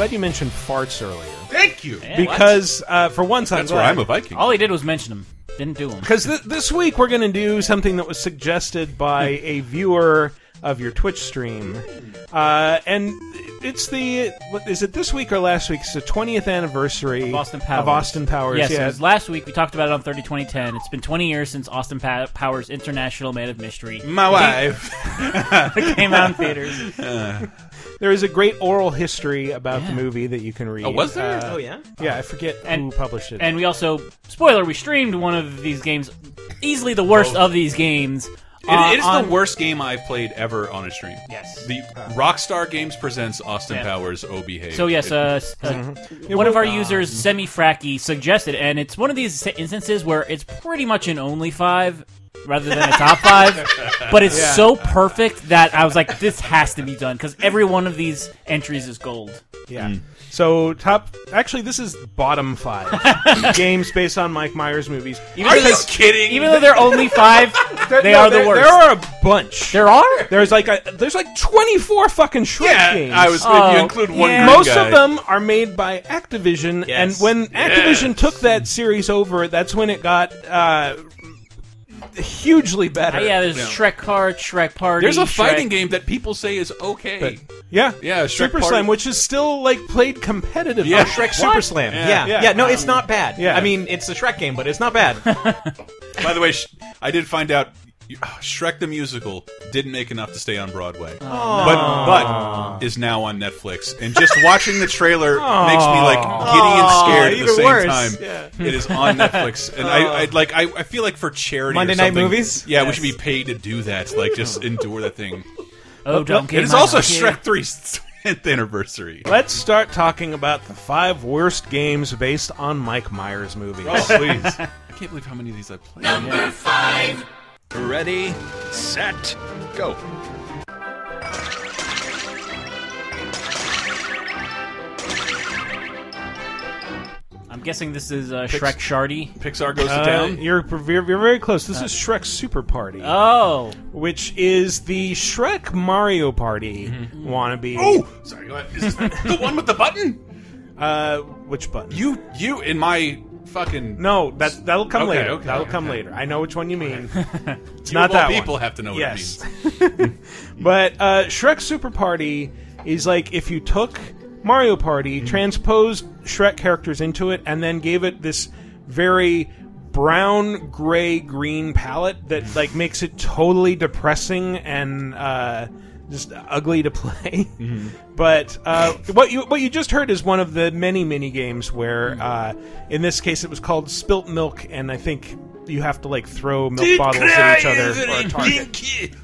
glad you mentioned farts earlier. Thank you. Yeah, Because, for once, That's where I'm a Viking. all he did was mention them. Didn't do them. Because this week we're going to do something that was suggested by a viewer of your Twitch stream. And it's is it this week or last week? It's the 20th anniversary of Austin Powers. Yes, yeah. it was last week. We talked about it on 30-2010. It's been 20 years since Austin Powers International Man of Mystery. My wife. Came out in theaters. There is a great oral history about the movie that you can read. Oh, was there? Oh, yeah? Yeah, I forget who published it. And we also, spoiler, we streamed one of these games, easily the worst of these games. It is the worst game I've played ever on a stream. Yes. The Rockstar Games presents Austin Powers Oh Behave. So yes, one of our users, Semi-Fracky, suggested, and it's one of these instances where it's pretty much an only 5 rather than a top 5, but it's so perfect that I was like, this has to be done, because every one of these entries is gold. Yeah. So actually, this is bottom 5 games based on Mike Myers movies. Are you kidding? Even though they're only 5, they are the worst. There are a bunch. There are? There's like 24 fucking Shrek games. I was. If you include one, green most guy. of them are made by Activision, and when Activision took that series over, that's when it got hugely better. Yeah, there's Shrek Kart, Shrek Party. There's a Shrek. fighting game that people say is okay. Yeah, Shrek Super Party. Slam, which is still like played competitively. Yeah. Shrek Super Slam. Yeah. No, it's not bad. Yeah. I mean, it's a Shrek game, but it's not bad. By the way, I did find out Shrek the Musical didn't make enough to stay on Broadway, but is now on Netflix. And just watching the trailer makes me like giddy and scared at the same time. Yeah. It is on Netflix, and I feel like for charity, Monday or Night something, Movies? Yeah, we should be paid to do that. Like, just endure that thing. Oh, don't It is also Shrek 3's 10th anniversary. Let's start talking about the 5 worst games based on Mike Myers movies. Oh, please! I can't believe how many of these I've played. Number 5. Ready, set, go. I'm guessing this is Shrek Shardy. Pixar goes to town. You're very close. This is Shrek Super Party. Oh. Which is the Shrek Mario Party wannabe. Oh, sorry. Go ahead. Is this the one with the button? Which button? You in my fucking No, that'll come later. Okay, that'll come later. I know which one you mean. It's You not of all that people one. have to know what Yes. it means. But Shrek Super Party is like if you took Mario Party, transposed Shrek characters into it, and then gave it this very brown, gray, green palette that like makes it totally depressing and just ugly to play. But what you just heard is one of the many games where, in this case, it was called Spilt Milk, and I think you have to like throw milk bottles at each other for a target.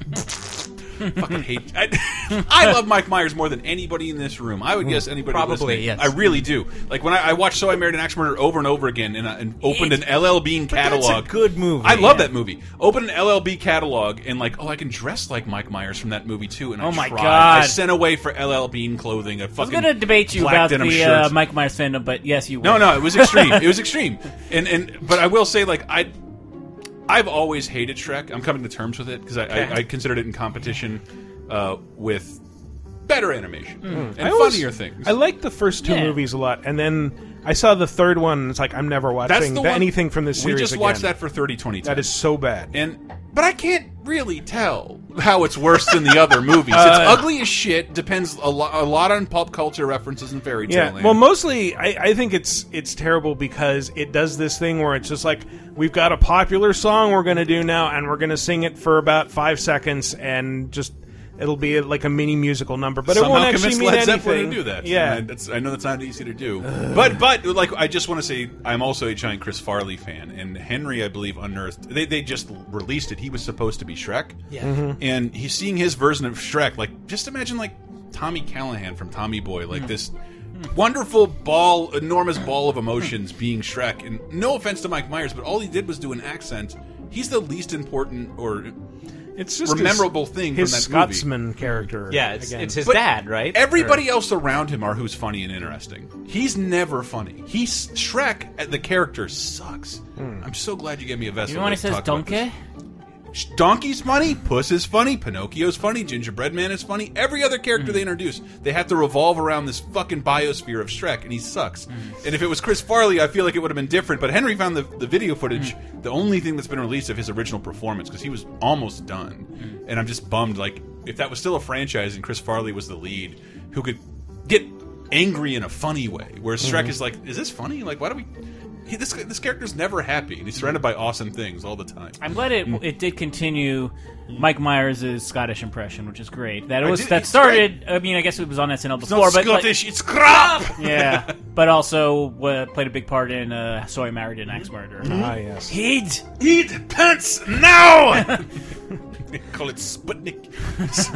Fucking hate. I love Mike Myers more than anybody in this room. I would guess anybody Probably, listening. yes. I really do. Like when I watched So I Married an Axe Murderer over and over again, and opened an LL Bean catalog. That's a good movie. I love that movie. Opened an LLB catalog and like, oh, I can dress like Mike Myers from that movie too. And Oh I my tried. God. I sent away for LL Bean clothing. A I was fucking going to debate you black about denim the shirt. Mike Myers fandom, but yes, you No, will. no, it was extreme. It was extreme. But I will say, like, I've always hated Shrek. I'm coming to terms with it because I considered it in competition with better animation and funnier things. I liked the first 2 movies a lot, and then I saw the third one, and it's like, I'm never watching anything from this series We just again. watched that for 30-2010. That is so bad. But I can't really tell how it's worse than the other movies. It's ugly as shit. Depends a lot on pop culture references and fairy tale land. Well, mostly I think it's terrible because it does this thing where it's just like, we've got a popular song we're going to do now, and we're going to sing it for about 5 seconds, and just it'll be like a mini musical number, but somehow it won't actually convince mean Led anything. Zeppelin to do that. Yeah, I know that's not easy to do. But like, I just want to say, I'm also a giant Chris Farley fan, and Henry, I believe, unearthed. They just released it. He was supposed to be Shrek. Yeah. And he's seeing his version of Shrek. Like, just imagine like Tommy Callahan from Tommy Boy, like this wonderful enormous ball of emotions being Shrek. And no offense to Mike Myers, but all he did was do an accent. He's the least important or it's just memorable thing his from that Scotsman movie. character. Yeah, it's his But dad, right? Everybody else around him are who's funny and interesting. He's never funny. He's Shrek. The character sucks. I'm so glad you gave me a vessel. You know when he says to talk about donkey? Donkey's funny, Puss is funny, Pinocchio's funny, Gingerbread Man is funny. Every other character they introduce, they have to revolve around this fucking biosphere of Shrek, and he sucks. And if it was Chris Farley, I feel like it would have been different. But Henry found the video footage, the only thing that's been released of his original performance, because he was almost done. And I'm just bummed, like, if that was still a franchise and Chris Farley was the lead, who could get angry in a funny way, whereas Shrek is like, is this funny? Like, why do we... This character's never happy, and he's surrounded by awesome things all the time. I'm glad it did continue Mike Myers' Scottish impression, which is great. That started. I mean, I guess it was on SNL before, it's not but Scottish, it's crap. Yeah, but also played a big part in So I Married an Axe Murderer. Ah, yes. Eat pants now. Call it Sputnik.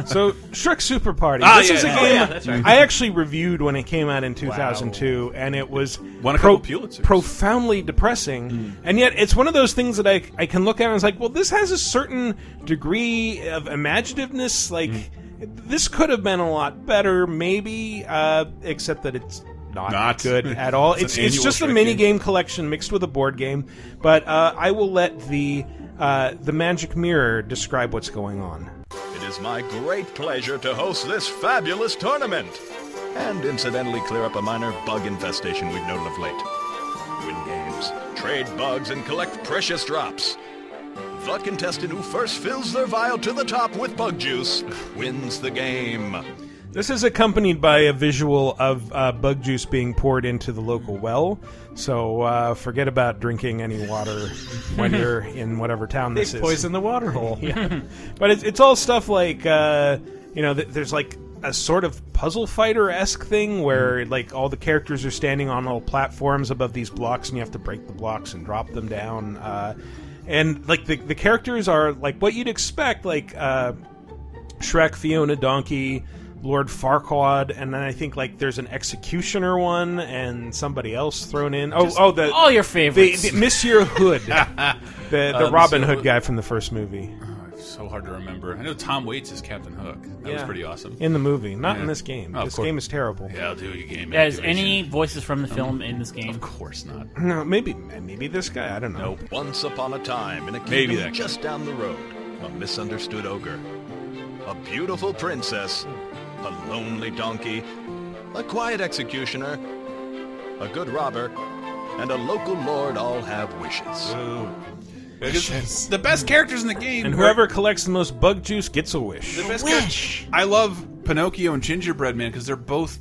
So, Shrek Super Party. This is a game I actually reviewed when it came out in 2002, and it was won a couple Pulitzers. Profoundly depressing. And yet, it's one of those things that I can look at and it's like, well, this has a certain degree of imaginativeness. Like, this could have been a lot better, maybe, except that it's not good at all. It's just a mini game collection mixed with a board game. But I will let the magic mirror describe what's going on. It is my great pleasure to host this fabulous tournament, and incidentally clear up a minor bug infestation we've noted of late. Win games, trade bugs, and collect precious drops. The contestant who first fills their vial to the top with bug juice wins the game. This is accompanied by a visual of bug juice being poured into the local well. So forget about drinking any water when you're in whatever town this is. They poison the water hole. Yeah. But it's all stuff like, there's like a sort of puzzle fighter-esque thing where like all the characters are standing on little platforms above these blocks and you have to break the blocks and drop them down. And like the characters are like what you'd expect, like Shrek, Fiona, Donkey, Lord Farquaad, and then I think like there's an executioner one and somebody else thrown in. All your favorites. The Monsieur Hood, the Robin Hood guy from the first movie. It's so hard to remember. I know Tom Waits is Captain Hook. That was pretty awesome. In the movie, not in this game. This game is terrible. Yeah, I'll do a game. Is any voices from the film in this game? Of course not. No, maybe this guy. I don't know. Nope. Once upon a time, in a kingdom just down the road, a misunderstood ogre, a beautiful princess, a lonely donkey, a quiet executioner, a good robber, and a local lord all have wishes. Because the best characters in the game, and whoever collects the most bug juice gets a wish. The best wish. I love Pinocchio and Gingerbread Man because they're both.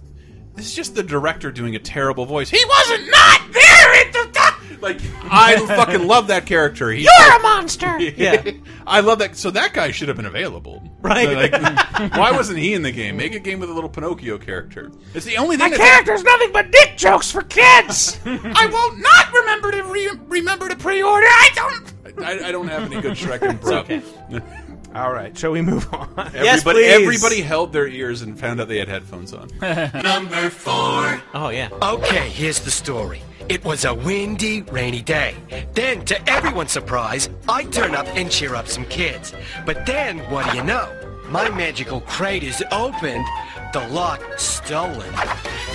This is just the director doing a terrible voice. He wasn't not there at the top. Like I fucking love that character. You're a monster. Yeah, I love that. So that guy should have been available, right? Like, why wasn't he in the game? Make a game with a little Pinocchio character. It's the only thing. My character's nothing but dick jokes for kids. I will not remember to pre-order. I don't have any good Shrek improv. Okay. All right, shall we move on? Yes, please. Everybody held their ears and found out they had headphones on. Number 4. Oh, yeah. Okay, here's the story. It was a windy, rainy day. Then, to everyone's surprise, I turn up and cheer up some kids. But then, what do you know? My magical crate is opened, the lock stolen.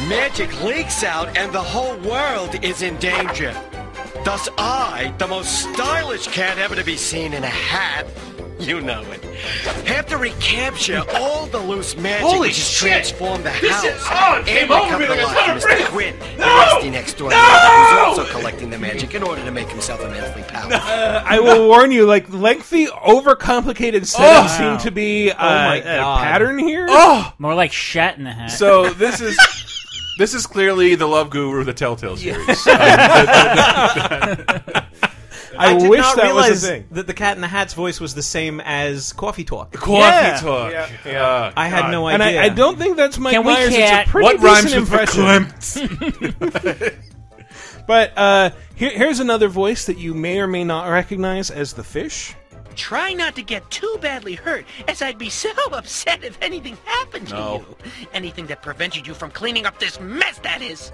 Magic leaks out and the whole world is in danger. Thus I, the most stylish cat ever to be seen in a hat, you know it, have to recapture all the loose magic Holy which has shit! transformed the This house. is- oh, it and came over recover me the like a life ton of of Mr. bricks. Quinn, No! the rusty next door neighbor, who's also collecting the magic in order to make himself immensely powerful. I will warn you, like lengthy, overcomplicated setups seem to be a pattern here. Oh, more like Shat in the Hat. So this is clearly the Love Guru, the Telltale series. I did wish not that realize was a thing. that the Cat in the Hat's voice was the same as Coffee Talk. Coffee Talk. Yeah. I had no And idea. I don't think that's Mike Can we Myers. cat- It's a pretty What rhymes decent with impression. But here's another voice that you may or may not recognize as the fish. Try not to get too badly hurt, as I'd be so upset if anything happened to you. Anything that prevented you from cleaning up this mess, that is.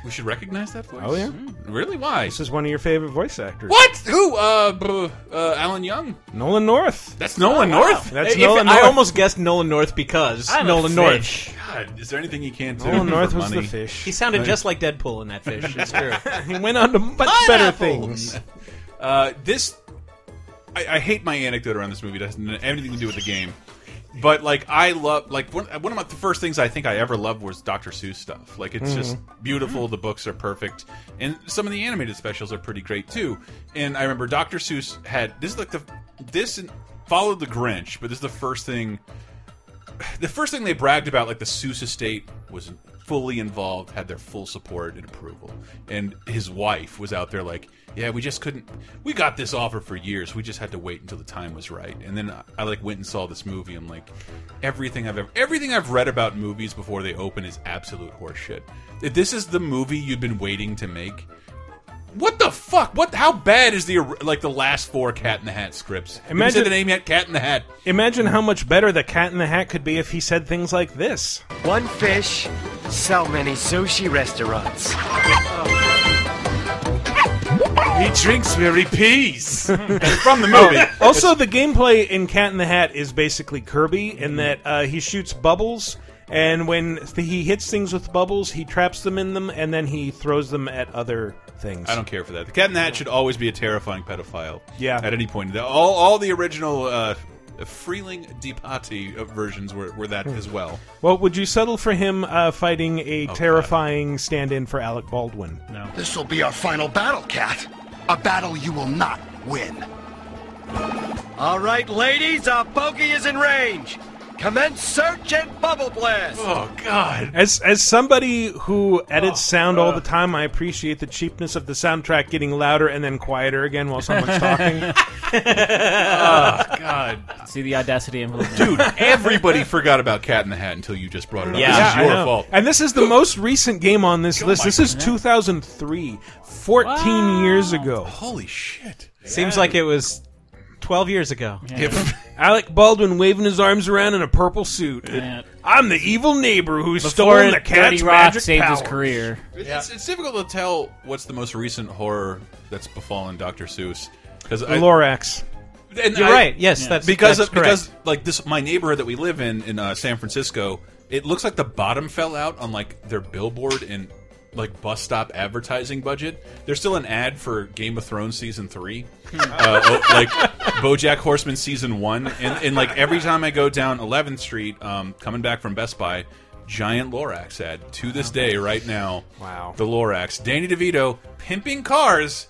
We should recognize that voice. Oh, yeah? Really? Why? This is one of your favorite voice actors. What? Who? Alan Young. Nolan North. That's Nolan North. That's If- Nolan I North. almost guessed Nolan North because I'm a Nolan fish. North. God, is there anything he can't do? Nolan North for was money? the fish. He sounded just like Deadpool in that fish. It's true. He went on to much better things. This I hate my anecdote around this movie. It doesn't have anything to do with the game. But like I love like one of the first things I think I ever loved was Dr. Seuss stuff. Like it's just beautiful. The books are perfect, and some of the animated specials are pretty great too. And I remember Dr. Seuss had this is like this followed the Grinch, but this is the first thing. The first thing they bragged about, like the Seuss estate was fully involved, had their full support and approval, and his wife was out there like, yeah, we just couldn't. We got this offer for years. We just had to wait until the time was right. And then I like went and saw this movie. And like everything I've read about movies before they open is absolute horseshit. If this is the movie you've been waiting to make, what the fuck? How bad is the last 4 Cat in the Hat scripts? Imagine the name yet, Cat in the Hat. Imagine how much better the Cat in the Hat could be if he said things like this. One fish, so many sushi restaurants. He drinks very peas. From the movie. Also, the gameplay in Cat in the Hat is basically Kirby in that he shoots bubbles, and when he hits things with bubbles, he traps them in them, and then he throws them at other things. I don't care for that. The Cat in the Hat should always be a terrifying pedophile. Yeah. At any point. All the original Freeling Deepati versions were that as well. Well, would you settle for him fighting a terrifying stand-in for Alec Baldwin? No. This will be our final battle, Cat. A battle you will not win. All right, ladies, our bogey is in range. Commence search and bubble blast. Oh, God. As somebody who edits sound all the time, I appreciate the cheapness of the soundtrack getting louder and then quieter again while someone's talking. Oh, God. See the audacity and Dude, everybody forgot about Cat in the Hat until you just brought it up. Yeah, this is your fault. And this is the most recent game on this list. This is 2003, 14 years ago. Holy shit. Seems like it was 12 years ago. Yeah. Alec Baldwin waving his arms around in a purple suit. Yeah. I'm the evil neighbor who's Before stolen the cat's Dirty Rock magic saved powers. his career. It's difficult to tell what's the most recent horror that's befallen Dr. Seuss. Lorax. You're right. Yes, that's because correct. like this, my neighborhood that we live in San Francisco, it looks like the bottom fell out on like their billboard and like bus stop advertising budget. There's still an ad for Game of Thrones season 3, like BoJack Horseman season 1, and like every time I go down 11th Street, coming back from Best Buy, giant Lorax ad to this day right now. Wow, the Lorax, Danny DeVito pimping cars.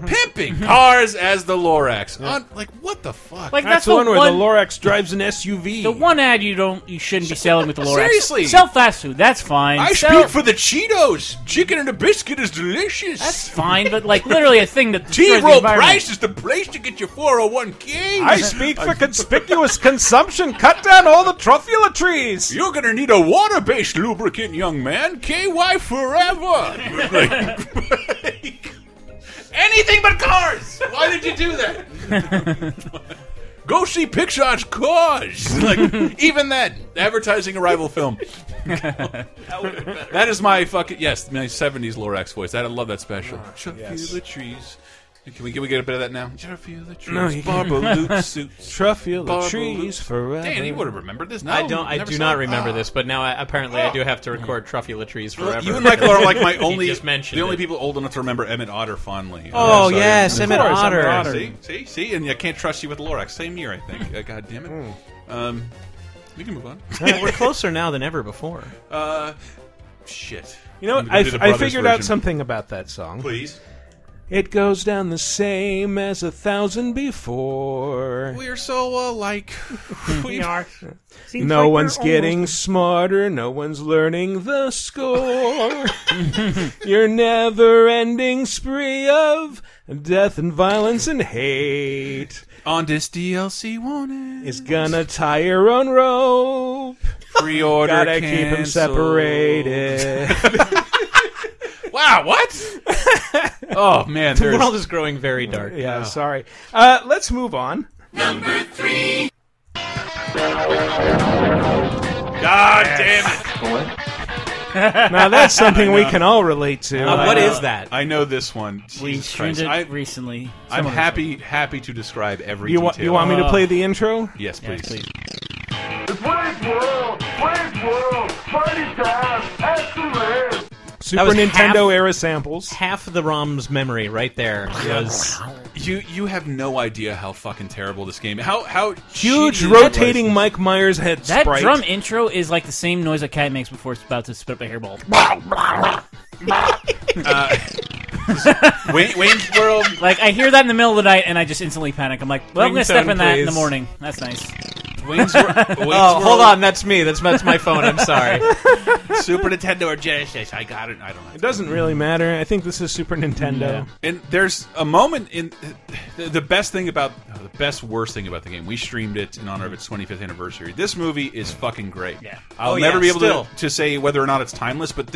Pimping cars as the Lorax. Like what the fuck? Like that's the one where the Lorax drives an SUV. The one ad you shouldn't be selling with the Lorax. Seriously, sell fast food. That's fine. I speak for the Cheetos. Chicken and a biscuit is delicious. That's fine, but like literally a thing that T-Roll Price is the place to get your 401k. I speak for conspicuous consumption. Cut down all the truffula trees. You're gonna need a water-based lubricant, young man. KY forever. Anything but cars! Why did you do that? Go see Pixar's Cars! Like, even that, advertising a rival film. That is my fucking, yes, my 70s Lorax voice. I love that special. Feel the trees. Can we get a bit of that now? Feel the trees. No, you can't. Barbalute suits. Truffula trees forever. Dan, you would have remembered this. No, I do not remember this, but now apparently I do have to record Truffula Trees forever. You and Michael are like my only, the only people old enough to remember Emmett Otter fondly. Oh, yes, Emmett Otter. See, and I can't trust you with Lorax. Same year, I think. God damn it. We can move on. We're closer now than ever before. Shit. You know what? I figured out something about that song. Please. It goes down the same as 1,000 before. We're so alike. We are. No one's getting smarter. No one's learning the score. Your never-ending spree of death and violence and hate On this DLC, won't it? is gonna tie your own rope. Pre-order Gotta keep them separated. Wow, what? Oh, man. The world is growing very dark. Yeah, sorry. Let's move on. Number 3. God damn it. Now that's something we can all relate to. What is that? I know this one. We Jesus streamed Christ. it recently. I'm Some of happy to describe every You detail. want me to play the intro? Yes, it. Yeah, please. please. Wayne's World, party time, excellent. Super Nintendo era samples. Half of the ROM's memory right there was... You have no idea how fucking terrible this game. How huge rotating Mike Myers head that sprite. drum intro is like the same noise a cat makes before it's about to spit up a hairball. Wayne's World. Like I hear that in the middle of the night and I just instantly panic. I'm like, well, I'm gonna step in that in the morning. That's nice. Wayne's World. Hold on, that's me. That's my phone. I'm sorry. Super Nintendo or Genesis? I got it. I don't know. It doesn't really matter. I think this is Super Nintendo. Yeah. And there's a moment in the best thing about worst thing about the game. We streamed it in honor of its 25th anniversary. This movie is fucking great. Yeah. I'll never be able to say whether or not it's timeless, but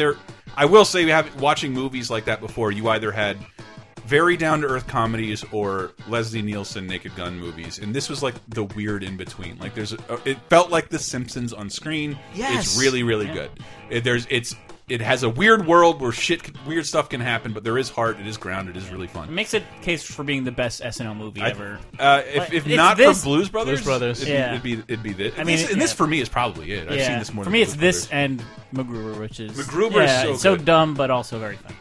I will say, watching movies like that before, you either had very down-to-earth comedies or Leslie Nielsen Naked Gun movies, and this was like the weird in-between. Like it felt like The Simpsons on screen. Yes. It's really, really good. It has a weird world where weird stuff can happen, but there is heart. It is grounded. It is really fun. It makes a case for being the best SNL movie ever. If not for Blues Brothers, it'd be this. I mean, this for me is probably it. I've seen this more. For than me, it's Blues this Brothers. and MacGruber, which is MacGruber is so dumb but also very fun.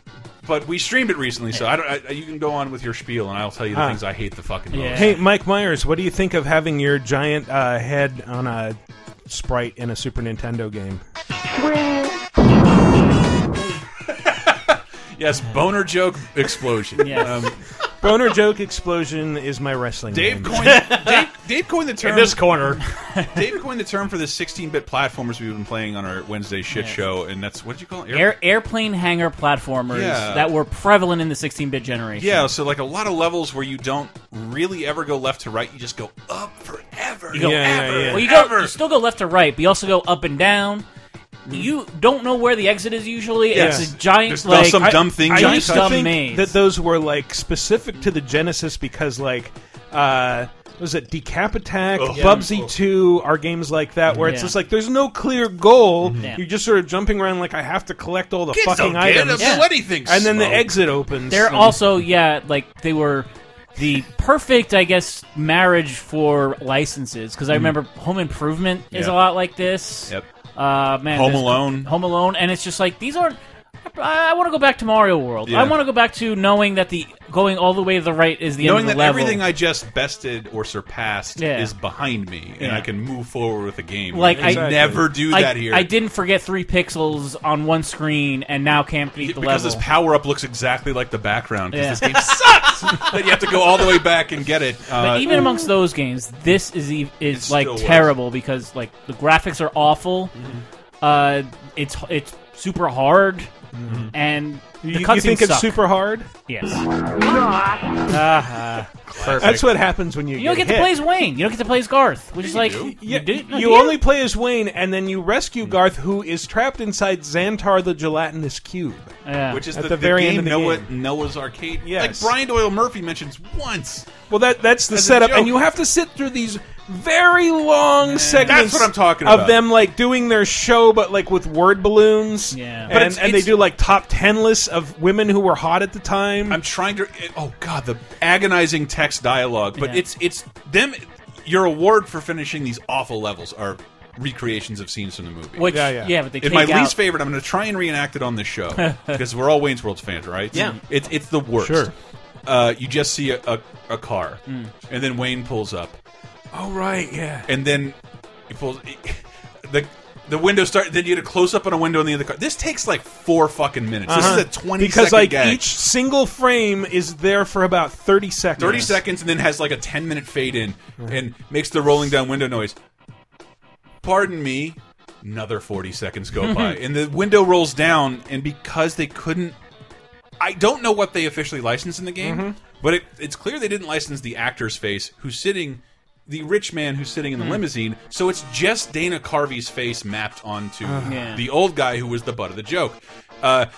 But we streamed it recently, so you can go on with your spiel, and I'll tell you the things I hate the fucking most. Hey, Mike Myers, what do you think of having your giant head on a sprite in a Super Nintendo game? Yes, boner joke explosion. Yes. Boner joke explosion is my wrestling Dave name. Dave coined the term in this corner. Dave coined the term for the 16-bit platformers we've been playing on our Wednesday shit show, and that's what did you call it? Airplane hangar platformers that were prevalent in the 16-bit generation. Yeah, so like a lot of levels where you don't really ever go left to right, you just go up forever. You go ever. Well, you still go left to right, but you also go up and down. You don't know where the exit is usually. Yes. It's a giant, There's some dumb thing. I used to dumb think maze. that those were like specific to the Genesis because like was it Decap Attack, Bubsy 2 are games like that where it's just like there's no clear goal. You're just sort of jumping around like I have to collect all the fucking items. And then the exit opens. They're also like they were the perfect, I guess, marriage for licenses because I remember Home Improvement is a lot like this. Yep. Home Alone, and it's just like these aren't. I want to go back to Mario World. I want to go back to knowing that the going all the way to the right is the end of the level. Knowing that everything I just bested or surpassed is behind me, and I can move forward with the game. Like I never do that here. I didn't forget 3 pixels on one screen, and now can't beat the level. Because this power-up looks exactly like the background, because this game sucks! Then you have to go all the way back and get it. But even amongst those games, this is like terrible, because like the graphics are awful. It's super hard. And the you think it's super hard? Yes. That's what happens when you don't get to play as Wayne. You don't get to play as Garth, which is like you only play as Wayne, and then you rescue Garth, who is trapped inside Xantar the gelatinous cube. Which is at the very game end of the game. Noah's Arcade. Yes. Like Brian Doyle Murphy mentions once. Well, that's the setup, and you have to sit through these very long segments. That's what I'm talking about. Of them like doing their show, but like with word balloons. Yeah, and they do like top 10 lists of women who were hot at the time. I'm trying to. Oh God, the agonizing text dialogue. But it's them. Your award for finishing these awful levels are recreations of scenes from the movie. Which, but they take my out... least favorite. I'm going to try and reenact it on this show because we're all Wayne's World fans, right? Yeah, it's the worst. Sure. You just see a car, and then Wayne pulls up. Oh right, yeah. And then he pulls the window start. Then you get a close up on a window in the other car. This takes like 4 fucking minutes. This is a 20 because second like gag. each single frame is there for about 30 seconds. 30 seconds, and then has like a 10-minute fade in and makes the rolling down window noise. Pardon me. Another 40 seconds go by, and the window rolls down. And because they couldn't, I don't know what they officially licensed in the game, but it's clear they didn't license the actor's face who's sitting. The rich man who's sitting in the limousine, so it's just Dana Carvey's face mapped onto the old guy who was the butt of the joke. And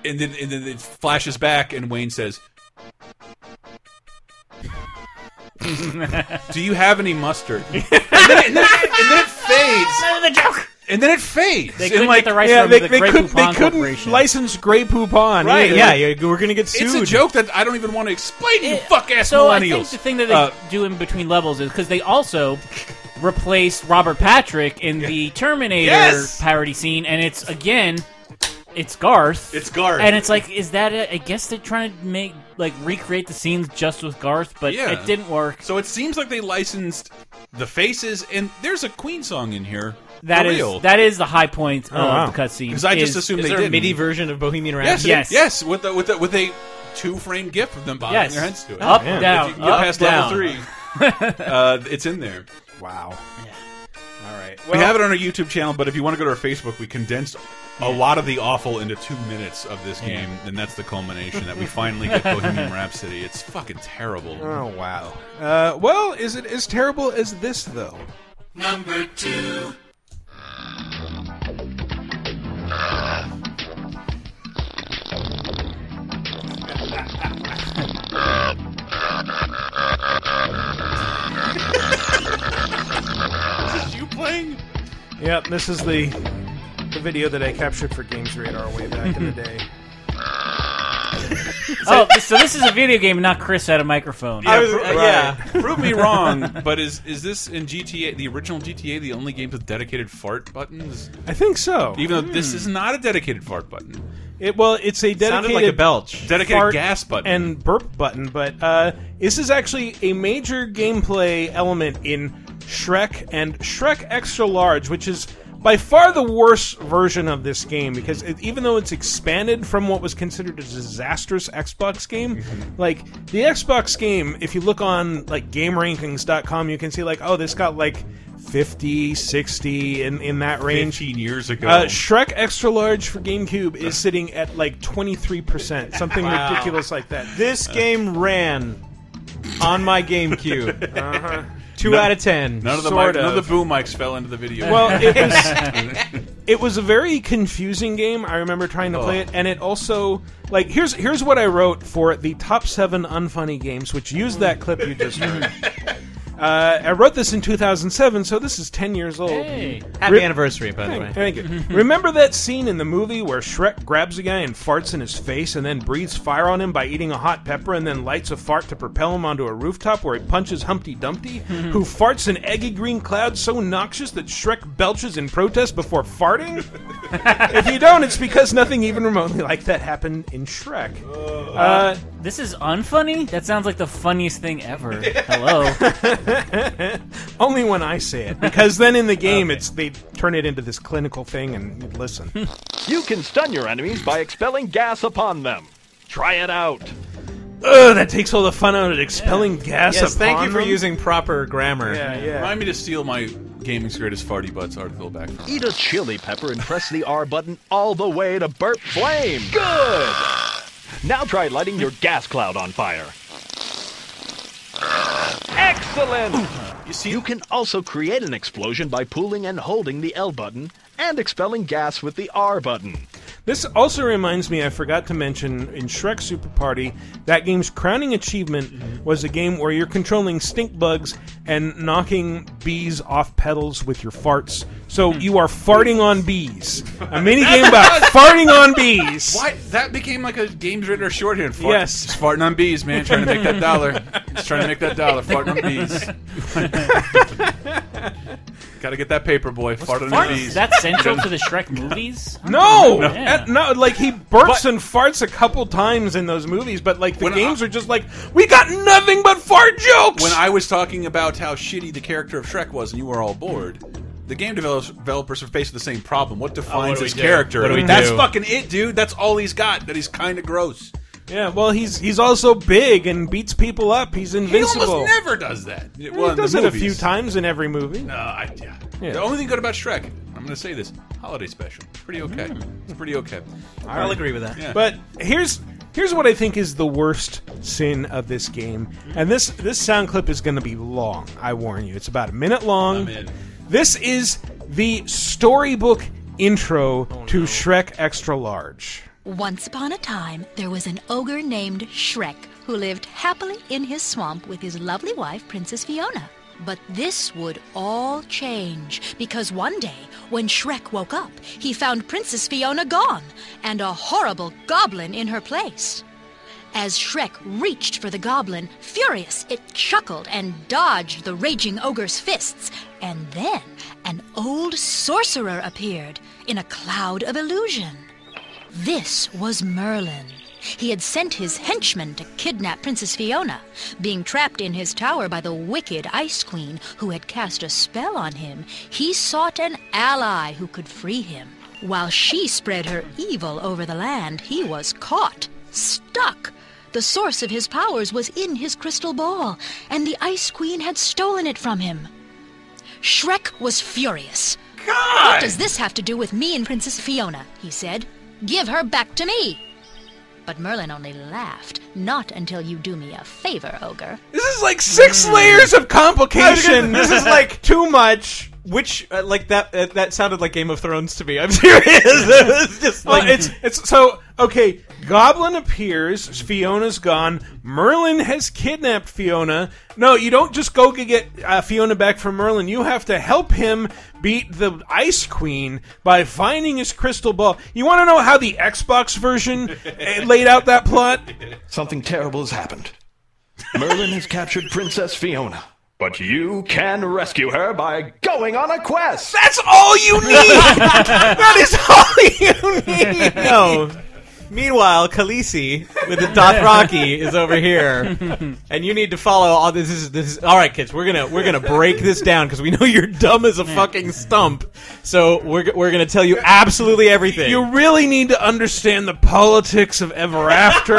then it flashes back, and Wayne says, "Do you have any mustard?" and then it fades. The joke. And then it fades. They couldn't get the rights from the Grey Poupon Corporation. License Grey Poupon. Right. We're going to get sued. It's a joke that I don't even want to explain to you fuck-ass So millennials. I think the thing that they do in between levels is because they also replaced Robert Patrick in the Terminator parody scene, and it's, again... it's Garth. It's Garth. And it's like, is that it? I guess they're trying to recreate the scenes just with Garth, but it didn't work. So it seems like they licensed the faces, and there's a Queen song in here. That is the high point of the cutscene. Because I just assumed they did. did A MIDI version of Bohemian Rhapsody? Yes. With a 2-frame GIF of them bobbing their heads to it. Up, down, if you get past level 3, it's in there. Wow. Yeah. All right. We have it on our YouTube channel, but if you want to go to our Facebook, we condensed a lot of the awful into 2 minutes of this game, and that's the culmination that we finally get Bohemian Rhapsody. It's fucking terrible. Oh, wow. Well, is it as terrible as this, though? Number 2. Is this you playing? Yep, this is the video that I captured for Games Radar way back in the day. So this is a video game, not Chris had a microphone. Prove me wrong, but is this in GTA, the original GTA, the only game with dedicated fart buttons? I think so. Even though this is not a dedicated fart button. It's a dedicated sounded like a belch. Dedicated gas button. And burp button, but this is actually a major gameplay element in Shrek and Shrek Extra Large, which is by far the worst version of this game, because even though it's expanded from what was considered a disastrous Xbox game, like the Xbox game, if you look on like GameRankings.com, you can see like, oh, this got like 50, 60 in that range. 15 years ago. Shrek Extra Large for GameCube is sitting at like 23%, something ridiculous like that. This game ran on my GameCube. 2 out of 10. None of the boom mics fell into the video. Well, it was a very confusing game. I remember trying to play it, and it also like here's what I wrote for the top 7 unfunny games, which used that clip you just heard. I wrote this in 2007, so this is 10 years old. Hey. Happy anniversary, by the way. Thank you. Remember that scene in the movie where Shrek grabs a guy and farts in his face and then breathes fire on him by eating a hot pepper and then lights a fart to propel him onto a rooftop where he punches Humpty Dumpty, who farts an eggy green cloud so noxious that Shrek belches in protest before farting? If you don't, it's because nothing even remotely like that happened in Shrek. This is unfunny? That sounds like the funniest thing ever. Hello. Only when I say it, because then in the game they turn it into this clinical thing and you listen. You can stun your enemies by expelling gas upon them. Try it out. Ugh, that takes all the fun out of expelling gas Yes, upon thank you for them. using proper grammar. Yeah. Remind me to steal my Gaming's Greatest Farty Butts article back from. Eat a chili pepper and press the R button all the way to burp flame. Good! Now try lighting your gas cloud on fire. Excellent! You can also create an explosion by pulling and holding the L button and expelling gas with the R button. This also reminds me, I forgot to mention, in Shrek Super Party, that game's crowning achievement was a game where you're controlling stink bugs and knocking bees off pedals with your farts. So you are farting on bees. A mini game about farting on bees. What? That became like a Games Radar shorthand. Yes. Just farting on bees, man. Trying to make that dollar. Just trying to make that dollar. Farting on bees. Gotta get that paper, boy. Farting on bees. Is that central to the Shrek movies? No! Yeah. No, like he burps and farts a couple times in those movies, but like the games are just like, we got nothing but fart jokes! When I was talking about how shitty the character of Shrek was and you were all bored, the game developers are faced with the same problem. What defines his character? What do we That's do? fucking it, dude. That's all he's got. That he's kind of gross. Yeah, well, he's also big and beats people up. He's invincible. He almost never does that. Well, he does it a few times in every movie. No, The only thing good about Shrek, I'm going to say this, holiday special. It's pretty okay. It's pretty okay. I'll agree with that. Yeah. But here's what I think is the worst sin of this game. And this sound clip is going to be long, I warn you. It's about a minute long. I'm in. This is the storybook intro to Shrek Extra Large. Once upon a time, there was an ogre named Shrek who lived happily in his swamp with his lovely wife, Princess Fiona. But this would all change, because one day, when Shrek woke up, he found Princess Fiona gone, and a horrible goblin in her place. As Shrek reached for the goblin, furious, it chuckled and dodged the raging ogre's fists. And then an old sorcerer appeared in a cloud of illusion. This was Merlin. He had sent his henchmen to kidnap Princess Fiona. Being trapped in his tower by the wicked Ice Queen, who had cast a spell on him, he sought an ally who could free him. While she spread her evil over the land, he was caught, stuck. The source of his powers was in his crystal ball, and the Ice Queen had stolen it from him. Shrek was furious. God! What does this have to do with me and Princess Fiona? He said. Give her back to me. But Merlin only laughed. Not until you do me a favor, ogre. This is like 6 layers of complication. This is like too much. Which like that sounded like Game of Thrones to me. I'm serious. It's just like it's so okay. Goblin appears. Fiona's gone. Merlin has kidnapped Fiona. No, you don't just go get Fiona back from Merlin. You have to help him beat the Ice Queen by finding his crystal ball. You want to know how the Xbox version laid out that plot? Something terrible has happened. Merlin has captured Princess Fiona. But you can rescue her by going on a quest. That's all you need. That is all you need. No. Meanwhile, Khaleesi with the Dothraki is over here, and you need to follow all this. This is all right, kids. We're gonna break this down because we know you're dumb as a fucking stump. So we're gonna tell you absolutely everything. You really need to understand the politics of Ever After.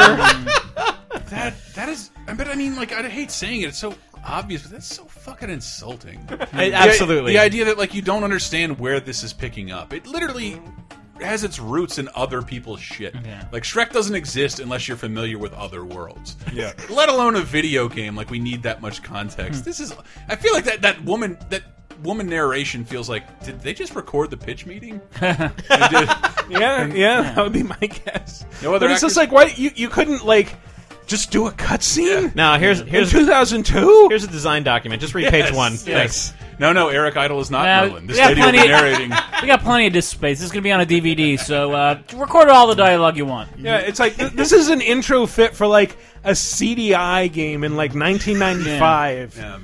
That is. But I mean, like, I hate saying it. It's so obvious, but that's so fucking insulting. Absolutely. The idea that like you don't understand where this is picking up. It literally has its roots in other people's shit. Yeah. Like Shrek doesn't exist unless you're familiar with other worlds. Yeah. Let alone a video game. Like we need that much context. This is. I feel like that woman narration feels like, did they just record the pitch meeting? Yeah, that would be my guess. No other. But it's just like, why you couldn't like. Just do a cutscene? Yeah. No, here's 2002. Here's a design document. Just read page 1. Yes. Thanks. No, Eric Idle is not Merlin. This lady will be narrating. We got plenty of disk space. This is going to be on a DVD, so record all the dialogue you want. Yeah, it's like this is an intro fit for like a CDI game in like 1995. Yeah.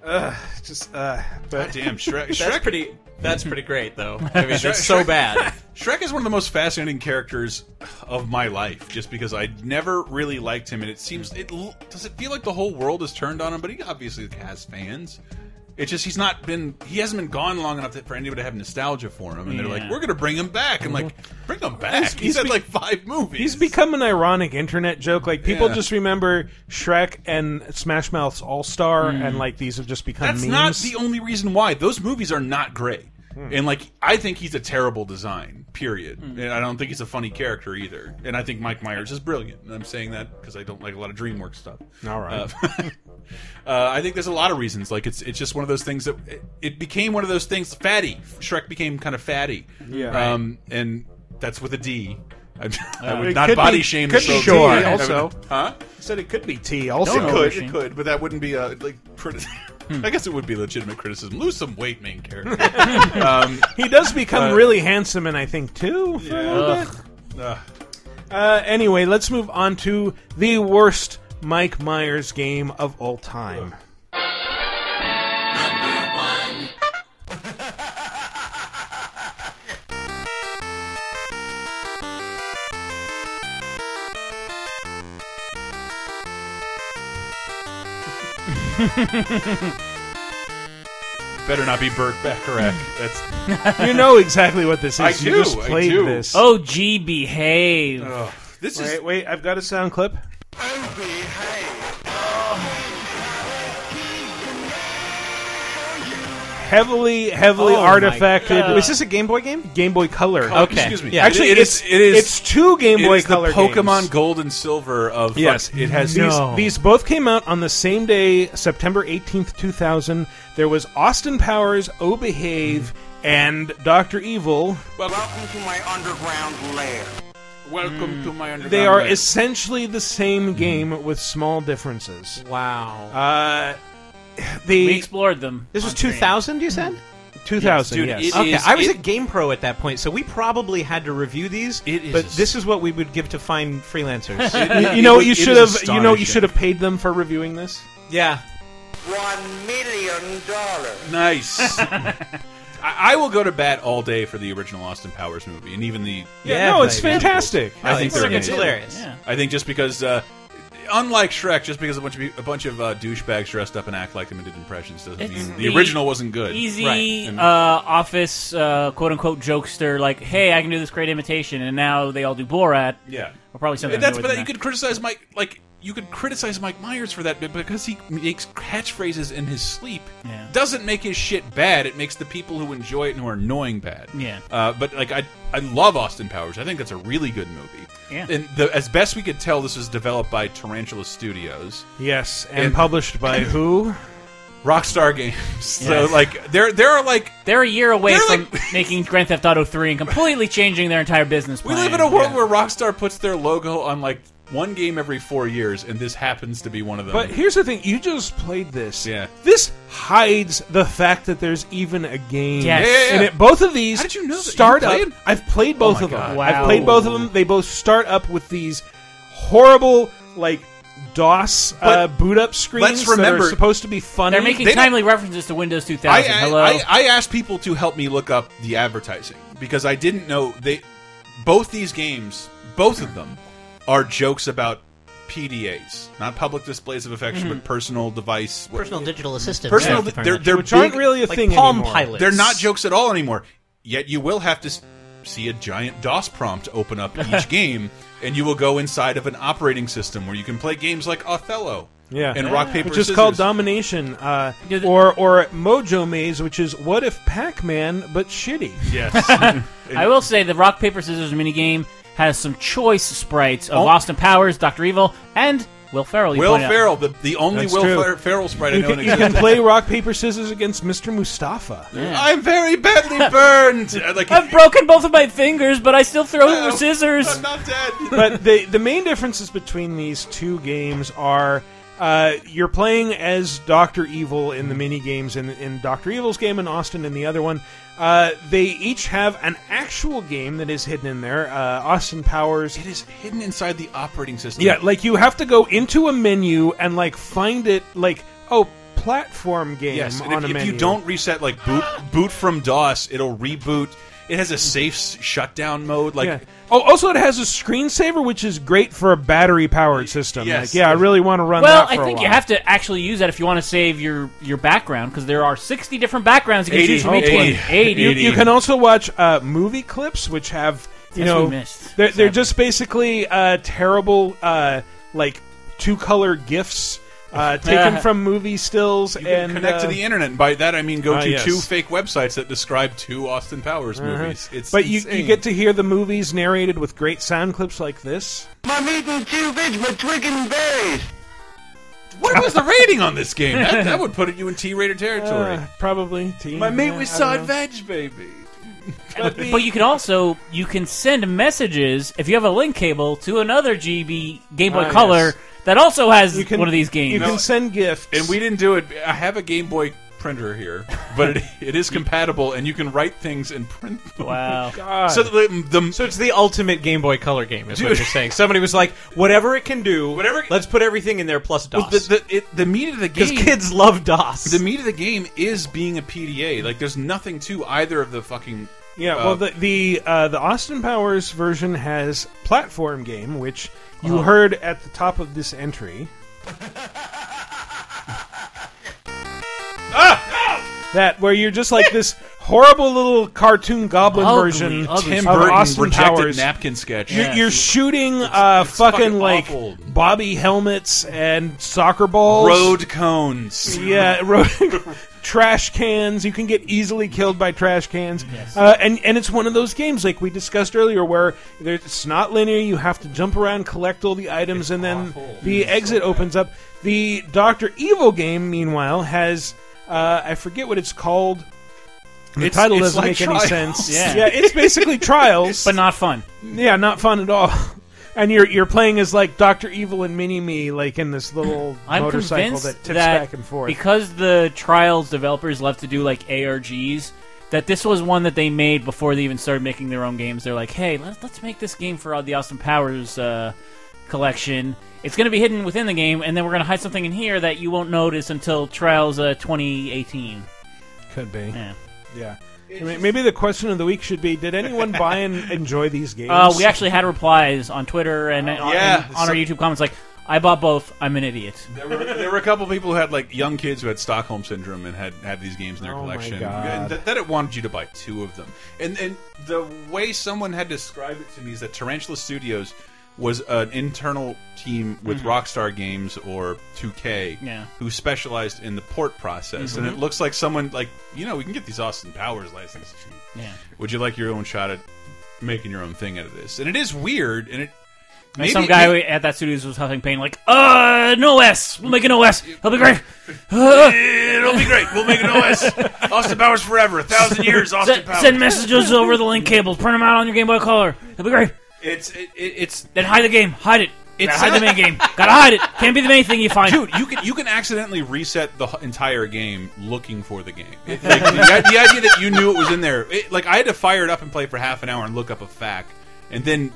But damn, Shrek. That's pretty great, though. I mean, it's so bad. Shrek is one of the most fascinating characters of my life, just because I never really liked him, and does it feel like the whole world has turned on him? But he obviously has fans. It's just he hasn't been gone long enough for anybody to have nostalgia for him, and they're like, we're gonna bring him back. I'm like, bring him back. He's had like 5 movies. He's become an ironic internet joke. Like people just remember Shrek and Smash Mouth's All Star, and like these have just become memes. That's not the only reason why. Those movies are not great. And like, I think he's a terrible design, period. And I don't think he's a funny character either. And I think Mike Myers is brilliant. And I'm saying that because I don't like a lot of DreamWorks stuff. All right. I think there's a lot of reasons. Like, it's just one of those things that it became one of those things. Fatty. Shrek became kind of fatty. Yeah. And that's with a D. I would not body shame the show. Sure. Also, huh? I said it could be T. Also, it could, but that wouldn't be like. I guess it would be legitimate criticism. Lose some weight, main character. He does become really handsome, and I think too. For a little bit. Anyway, let's move on to the worst Mike Myers game of all time. Better not be Burt Bacharach. That's you know exactly what this is. I do. You just played this. Oh, gee, behave. Wait, I've got a sound clip. Oh, behave. Heavily artifacted. Is this a Game Boy game? Game Boy Color. Okay. Excuse me. Yeah. Actually, it's 2 Game Boy Color games. Pokemon Gold and Silver of yes. It has these both came out on the same day, September 18th, 2000. There was Austin Powers, Oh Behave, and Dr. Evil. Welcome to my underground lair. Welcome to my underground They are lair. essentially the same game with small differences. Wow. We explored them. This was 2000, you said? 2000, yes. yes. Dude, I was at GamePro at that point, so we probably had to review these. But this is what we would give to find freelancers. You know what you should have. You know what you should have paid them for reviewing this. Yeah. $1 million. Nice. I will go to bat all day for the original Austin Powers movie, and even the it's fantastic. I think they're it's hilarious. Yeah. I think just because, unlike Shrek, just because a bunch of douchebags dressed up and act like them and did impressions doesn't mean the original wasn't good. Easy office quote unquote jokester, like, hey, I can do this great imitation, and now they all do Borat. Yeah, or probably something. But you could criticize Mike, you could criticize Mike Myers for that, because he makes catchphrases in his sleep. Yeah. Doesn't make his shit bad. It makes the people who enjoy it and who are annoying bad. Yeah. But like I love Austin Powers. I think that's a really good movie. Yeah. And as best we could tell, this was developed by Tarantula Studios. Yes, and published by who? Rockstar Games. So like they're a year away from making Grand Theft Auto 3 and completely changing their entire business plan. We live in a world where Rockstar puts their logo on like one game every 4 years, and this happens to be one of them. But here's the thing: you just played this. Yeah. This hides the fact that there's even a game. Yes. And both of these How did you know that? start You up. played? I've played both of them. God. Wow. I've played both of them. They both start up with these horrible, like, DOS boot up screens. let's remember- that are supposed to be funny. They're making They don't- timely references to Windows 2000. Hello. I asked people to help me look up the advertising because I didn't know both these games, both of them, are jokes about PDAs, not public displays of affection, but personal device, Personal digital assistant. personal. Yeah, They're which big, aren't really a like thing Palm anymore. Pilots. They're not jokes at all anymore. Yet you will have to see a giant DOS prompt open up each game, and you will go inside of an operating system where you can play games like Othello. Yeah, And rock, paper, which is scissors. called Domination, or Mojo Maze, which is What If Pac-Man but shitty. Yes. I will say the rock paper scissors minigame has some choice sprites of Austin Powers, Dr. Evil, and Will Ferrell. Will Ferrell, the only That's Will true. Ferrell sprite I You know can, in you can existence. play rock paper scissors against Mr. Mustafa. I'm very badly burned. Like, I've broken both of my fingers, but I still throw scissors. I'm not dead. But the main differences between these two games are you're playing as Dr. Evil in the mini games in Dr. Evil's game and Austin in the other one. They each have an actual game that is hidden in there. Austin Powers. It is hidden inside the operating system. Yeah, like you have to go into a menu and like find it like, platform game Yes, and on a if menu. you don't reset like boot from DOS, it'll reboot. It has a safe shutdown mode. Like, yeah. Oh, also it has a screensaver, which is great for a battery-powered system. Yes. Like, I really want to run Well, that for I think a you while. have to actually use that if you want to save your background, because there are 60 different backgrounds you can 80. choose from each 80. one. 80. You can also watch movie clips, which have That's what we missed. they're just basically terrible like two-color GIFs taken from movie stills you and can connect to the internet. And by that, I mean go to yes. 2 fake websites that describe 2 Austin Powers movies. It's But you insane. get to hear the movies narrated with great sound clips like this. I'm eating 2 fish with twicking berries. What was the rating on this game? That would put you in T-rated territory. Probably T. My mate yeah, was I don't side know. veg, baby. But you can send messages if you have a link cable to another Game Boy Color yes. that also has You can- one of these games. You can send gifts. And we didn't do it. I have a Game Boy printer here, but it is compatible, and you can write things and print them. Wow. God. So So it's the ultimate Game Boy Color game, is what you're saying. Somebody was like, whatever it can do, let's put everything in there plus DOS. the meat of the Because game, kids love DOS. the meat of the game is being a PDA. Like, there's nothing to either of the fucking. Yeah, well, the Austin Powers version has platform game, which you heard at the top of this entry. That where you're just like this horrible little cartoon goblin Ugly, version ugly. Tim of Burton Austin rejected Powers. napkin sketch. You're shooting it's fucking fucking like awful. Bobby helmets and soccer balls. Road cones. Yeah, trash cans. You can get easily killed by trash cans. Yes. And it's one of those games like we discussed earlier where it's not linear. You have to jump around, collect all the items, and then the exit opens up. The Dr. Evil game, meanwhile, has I forget what it's called. The title it's doesn't like make any Trials. sense. Yeah. It's basically Trials, But not fun. yeah, not fun at all. And you're playing as like Dr. Evil and Mini-Me, like in this little I'm motorcycle convinced that tips that back and forth. because the Trials developers love to do like ARGs, that this was one that they made before they even started making their own games. They're like, hey, let's make this game for the Austin Powers collection. It's going to be hidden within the game, and then we're going to hide something in here that you won't notice until Trials 2018. Could be. Yeah. Yeah. Maybe the question of the week should be: did anyone buy and enjoy these games? We actually had replies on Twitter and on our YouTube comments like, I bought both. I'm an idiot. There were a couple people who had like young kids who had Stockholm syndrome and had these games in their collection. And that it wanted you to buy 2 of them. And the way someone had described it to me is that Tarantula Studios was an internal team with Rockstar Games or 2K who specialized in the port process. And it looks like someone like, we can get these Austin Powers licenses. Would you like your own shot at making your own thing out of this? And it is weird, and it. Maybe, some guy at that studios was huffing pain like, no OS. We'll make an OS. It'll be great. It'll be great. We'll make an OS. Austin Powers forever. 1,000 years, Austin Powers. Send messages over the link cables. Print them out on your Game Boy Color. It'll be great. It's Then hide the game. Hide it. Gotta hide the main game. Gotta hide it. Can't be the main thing you find. Dude, you can accidentally reset the entire game looking for the game. The idea that you knew it was in there. I had to fire it up and play for half an hour and look up a fact, and then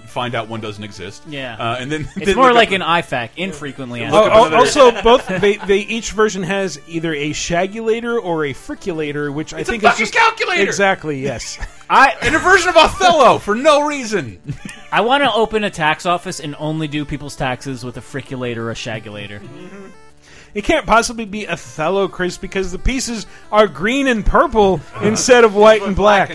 find out one doesn't exist. Yeah, and then it's more like an IFAC, infrequently. Also, both they each version has either a shagulator or a friculator, which I think is just calculator. Exactly. Yes. And a version of Othello for no reason. I want to open a tax office and only do people's taxes with a friculator or a shagulator. It can't possibly be Othello, Chris, because the pieces are green and purple instead of white and black.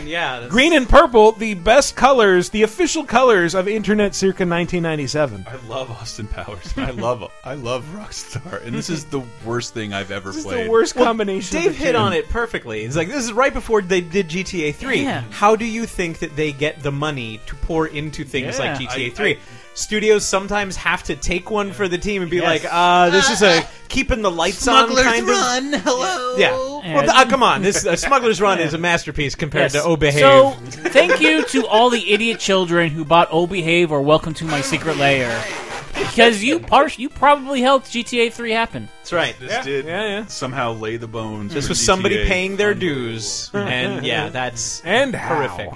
Green and purple, the best colors, the official colors of Internet circa 1997. I love Austin Powers. I love Rockstar, and this is the worst thing I've ever played. This is the worst combination. Dave hit on it perfectly. It's like, this is right before they did GTA 3. Yeah. How do you think that they get the money to pour into things like GTA 3? Studios sometimes have to take one for the team and be like, this is a keeping the lights on kind Run. of. Hello. Yeah. Well, come on. This Smuggler's Run is a masterpiece compared to Oh Behave. So, thank you to all the idiot children who bought Oh Behave or Welcome to My Secret Lair. Because you probably helped GTA 3 happen. That's right. This did somehow lay the bones. This for was GTA. somebody paying their dues. And that's and horrific.